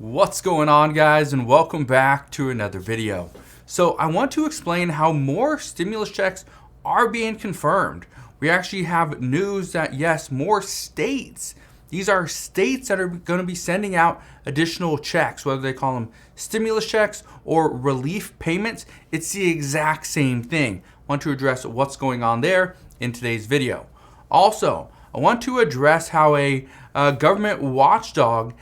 What's going on, guys, and welcome back to another video. So I want to explain how more stimulus checks are being confirmed. We actually have news that yes, more states, these are states that are going to be sending out additional checks, whether they call them stimulus checks or relief payments. It's the exact same thing. I want to address what's going on there in today's video. Also, I want to address how a government watchdog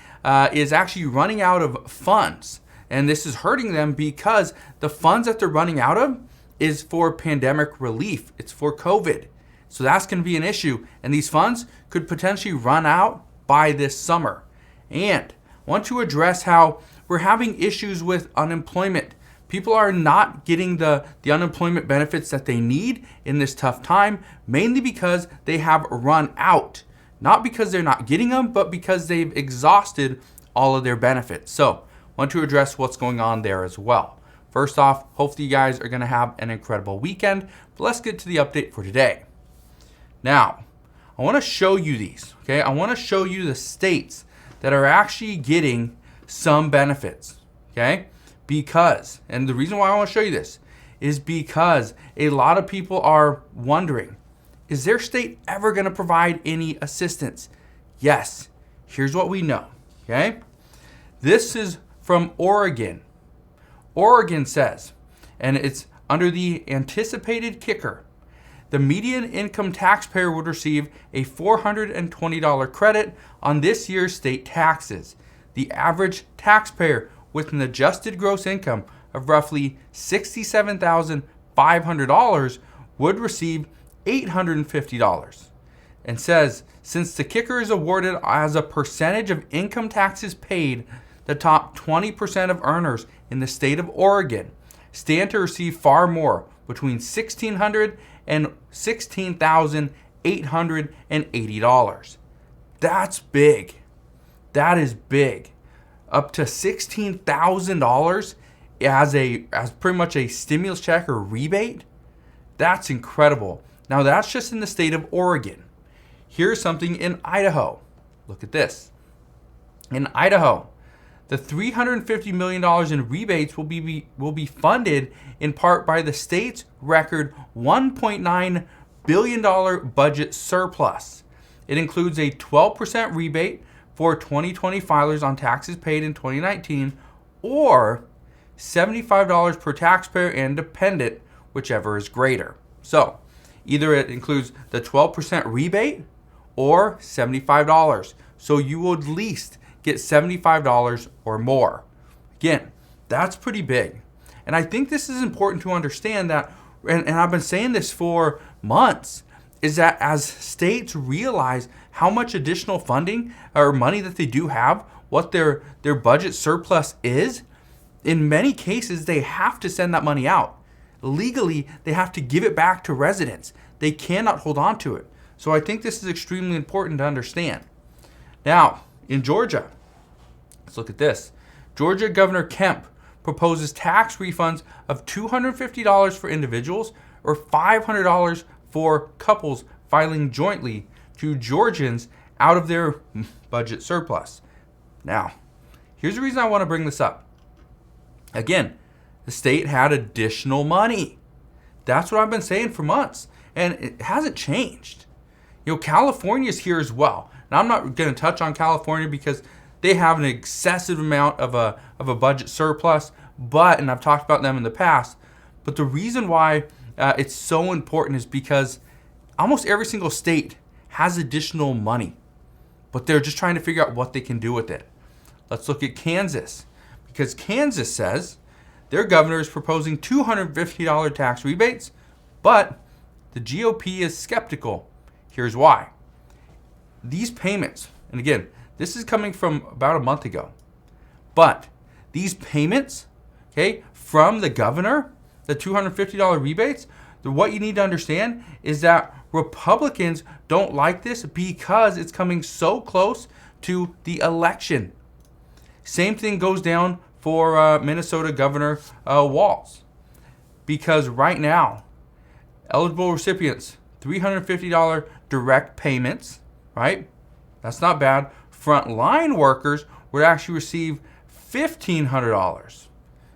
is actually running out of funds. And this is hurting them because the funds that they're running out of is for pandemic relief. It's for COVID. So that's going to be an issue. And these funds could potentially run out by this summer. And I want to address how we're having issues with unemployment. People are not getting the unemployment benefits that they need in this tough time, mainly because they have run out. Not because they're not getting them, but because they've exhausted all of their benefits. So I want to address what's going on there as well. First off, hopefully you guys are going to have an incredible weekend. But let's get to the update for today. Now, I want to show you these. Okay, I want to show you the states that are actually getting some benefits. Okay, because, and the reason why I want to show you this is because a lot of people are wondering, is their state ever going to provide any assistance? Yes. Here's what we know. Okay, this is from Oregon. Oregon says, and it's under the anticipated kicker, the median income taxpayer would receive a $420 credit on this year's state taxes. The average taxpayer with an adjusted gross income of roughly $67,500 would receive $850. And says, since the kicker is awarded as a percentage of income taxes paid, the top 20% of earners in the state of Oregon stand to receive far more, between $1,600 and $16,880. That's big. That is big. Up to $16,000 as pretty much a stimulus check or rebate. That's incredible. Now that's just in the state of Oregon. Here's something in Idaho. Look at this. In Idaho, the $350 million in rebates will be funded in part by the state's record $1.9 billion budget surplus. It includes a 12% rebate for 2020 filers on taxes paid in 2019, or $75 per taxpayer and dependent, whichever is greater. So either it includes the 12% rebate or $75. So you will at least get $75 or more. Again, that's pretty big. And I think this is important to understand that, and I've been saying this for months, is that as states realize how much additional funding or money that they do have, what their budget surplus is, in many cases they have to send that money out. Legally, they have to give it back to residents. They cannot hold on to it. So I think this is extremely important to understand. Now, in Georgia, let's look at this. Georgia Governor Kemp proposes tax refunds of $250 for individuals or $500 for couples filing jointly to Georgians out of their budget surplus. Now, here's the reason I want to bring this up. Again, the state had additional money. That's what I've been saying for months, and it hasn't changed. You know, California's here as well. Now, I'm not going to touch on California because they have an excessive amount of a budget surplus, and I've talked about them in the past. But the reason why it's so important is because almost every single state has additional money, but they're just trying to figure out what they can do with it. Let's look at Kansas, because Kansas says their governor is proposing $250 tax rebates, but the GOP is skeptical. Here's why. These payments, and again, this is coming from about a month ago, but these payments, okay, from the governor, the $250 rebates, what you need to understand is that Republicans don't like this because it's coming so close to the election. Same thing goes down for Minnesota Governor Walz, because right now, eligible recipients, $350 direct payments, right? That's not bad. Frontline workers would actually receive $1,500.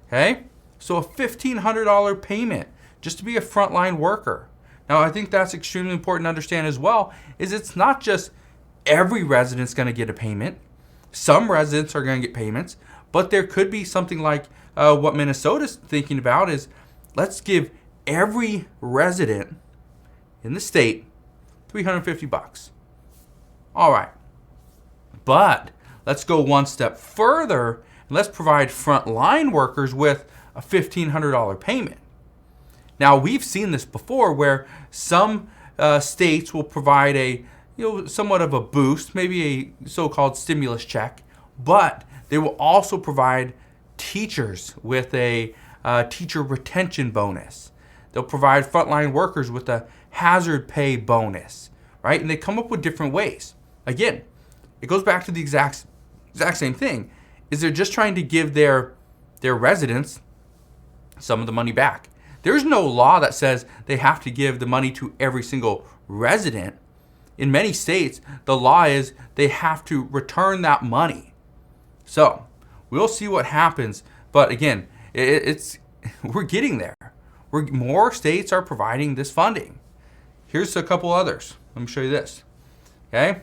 Okay? So a $1,500 payment just to be a frontline worker. Now, I think that's extremely important to understand as well, is it's not just every resident's going to get a payment. Some residents are going to get payments, but there could be something like what Minnesota's thinking about is let's give every resident in the state $350. All right. But let's go one step further and let's provide frontline workers with a $1,500 payment. Now, we've seen this before where some states will provide a somewhat of a boost, maybe a so-called stimulus check, but they will also provide teachers with a teacher retention bonus. They'll provide frontline workers with a hazard pay bonus, right? And they come up with different ways. Again, it goes back to the exact same thing, is they're just trying to give their residents some of the money back. There's no law that says they have to give the money to every single resident. In many states, the law is they have to return that money. So we'll see what happens. But again, we're getting there. More states are providing this funding. Here's a couple others. Let me show you this. Okay.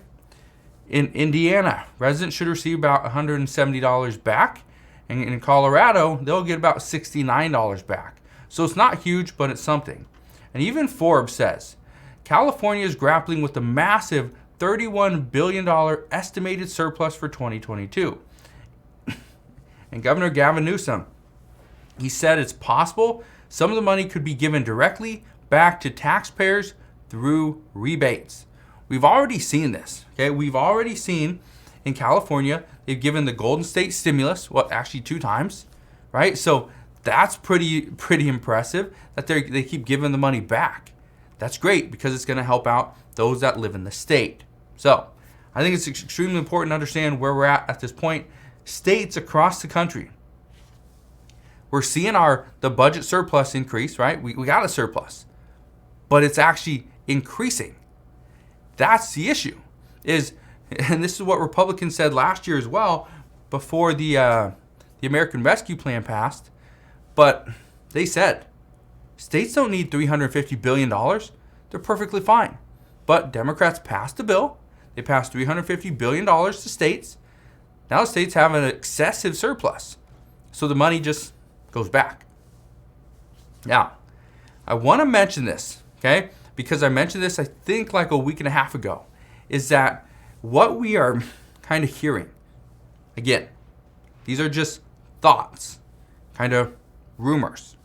In Indiana, residents should receive about $170 back. And in Colorado, they'll get about $69 back. So it's not huge, but it's something. And even Forbes says, California is grappling with a massive $31 billion estimated surplus for 2022. And Governor Gavin Newsom, he said it's possible some of the money could be given directly back to taxpayers through rebates. We've already seen this, okay? We've already seen in California, they've given the Golden State stimulus, actually 2 times, right? So that's pretty impressive that they keep giving the money back. That's great because it's going to help out those that live in the state. So I think it's extremely important to understand where we're at this point. States across the country, we're seeing the budget surplus increase, right? We got a surplus, but it's actually increasing. That's the issue. And this is what Republicans said last year as well, before the American Rescue Plan passed. But they said states don't need $350 billion. They're perfectly fine. But Democrats passed the bill. They passed $350 billion to states. Now the states have an excessive surplus. So the money just goes back. Now, I want to mention this, okay? Because I mentioned this, I think, like a week and a half ago, is that what we are kind of hearing, again, these are just thoughts, kind of rumors.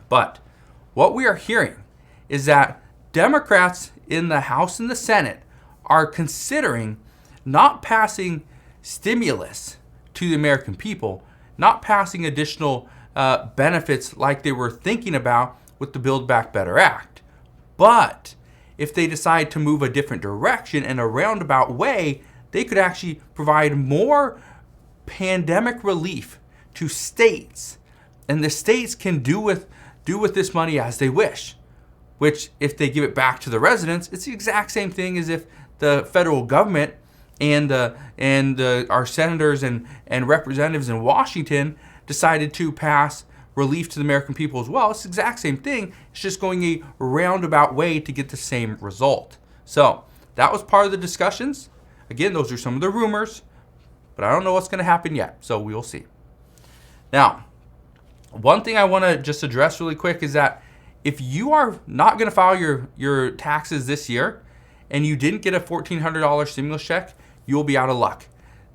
But what we are hearing is that Democrats in the House and the Senate are considering not passing stimulus to the American people, not passing additional benefits like they were thinking about with the Build Back Better Act. But if they decide to move a different direction in a roundabout way, they could actually provide more pandemic relief to states. And the states can do with this money as they wish. Which, if they give it back to the residents, it's the exact same thing as if the federal government and our senators and representatives in Washington decided to pass relief to the American people as well. It's the exact same thing. It's just going a roundabout way to get the same result. So that was part of the discussions. Again, those are some of the rumors, but I don't know what's going to happen yet. So we will see. Now, one thing I want to just address really quick is that if you are not going to file your taxes this year and you didn't get a $1,400 stimulus check, you'll be out of luck.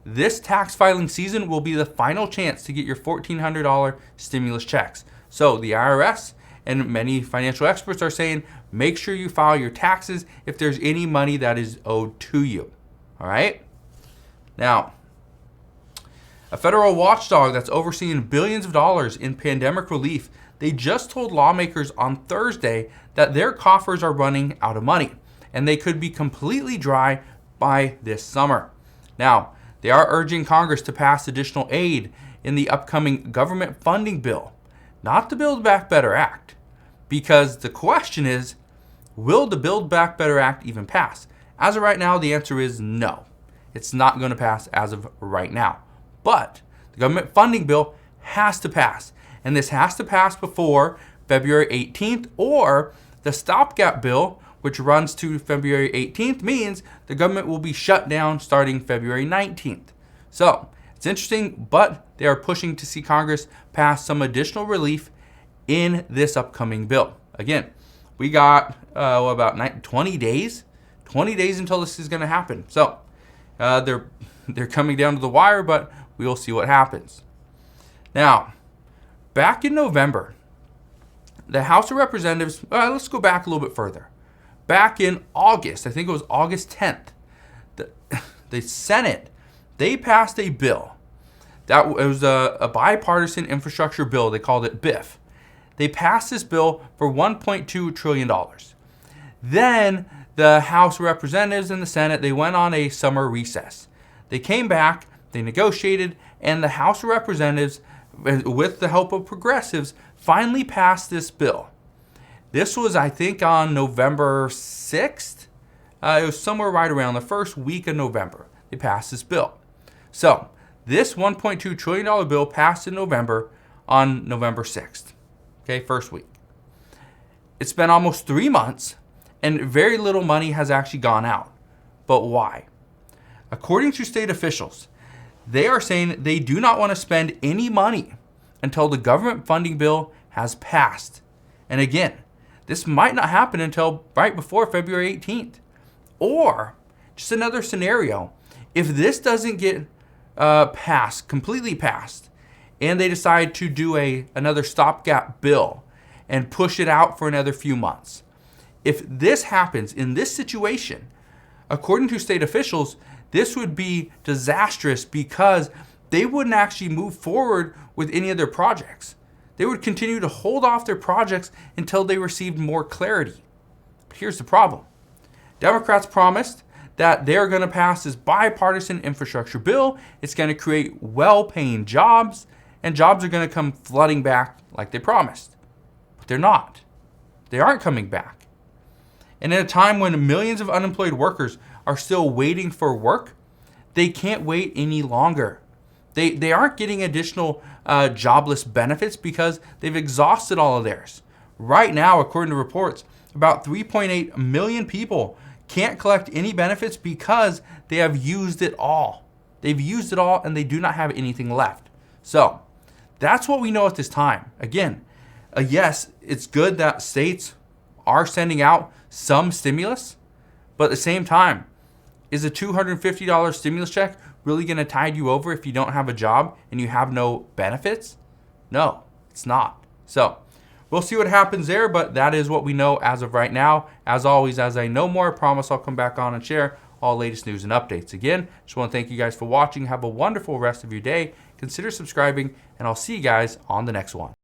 This tax filing season will be the final chance to get your $1,400 stimulus checks. So the IRS and many financial experts are saying, make sure you file your taxes if there's any money that is owed to you. All right? Now, a federal watchdog that's overseeing billions of dollars in pandemic relief, they just told lawmakers on Thursday that their coffers are running out of money and they could be completely dry by this summer. Now, they are urging Congress to pass additional aid in the upcoming government funding bill, not the Build Back Better Act, because the question is, will the Build Back Better Act even pass? As of right now, the answer is no. It's not going to pass as of right now. But The government funding bill has to pass. And this has to pass before February 18th, or the stopgap bill, which runs to February 18th, means the government will be shut down starting February 19th. So it's interesting, but they are pushing to see Congress pass some additional relief in this upcoming bill. Again, we got about 20 days until this is going to happen. So they're coming down to the wire, but we will see what happens. Now, back in November, the House of Representatives, let's go back a little bit further. Back in August, I think it was August 10th, the Senate, they passed a bill. That was a bipartisan infrastructure bill. They called it BIF. They passed this bill for $1.2 trillion. Then the House of Representatives and the Senate, they went on a summer recess. They came back, they negotiated, and the House of Representatives, with the help of progressives, finally passed this bill. This was, I think, on November 6th. It was somewhere right around the first week of November. They passed this bill. So this $1.2 trillion bill passed in November on November 6th. Okay, first week. It's been almost 3 months, and very little money has actually gone out. But why? According to state officials, they are saying they do not want to spend any money until the government funding bill has passed. And again, this might not happen until right before February 18th. Or, just another scenario, if this doesn't get completely passed, and they decide to do another stopgap bill and push it out for another few months. If this happens in this situation, according to state officials, this would be disastrous because they wouldn't actually move forward with any of their projects. They would continue to hold off their projects until they received more clarity. But here's the problem. Democrats promised that they're going to pass this bipartisan infrastructure bill. It's going to create well-paying jobs, and jobs are going to come flooding back like they promised. But they're not. They aren't coming back. And at a time when millions of unemployed workers are still waiting for work, they can't wait any longer. They aren't getting additional jobless benefits because they've exhausted all of theirs. Right now, according to reports, about 3.8 million people can't collect any benefits because they have used it all. They've used it all and they do not have anything left. So that's what we know at this time. Again, yes, it's good that states are sending out some stimulus, but at the same time, is a $250 stimulus check really going to tide you over if you don't have a job and you have no benefits? No, it's not. So we'll see what happens there, but that is what we know as of right now. As always, as I know more, I promise I'll come back on and share all latest news and updates. Again, just want to thank you guys for watching. Have a wonderful rest of your day. Consider subscribing, and I'll see you guys on the next one.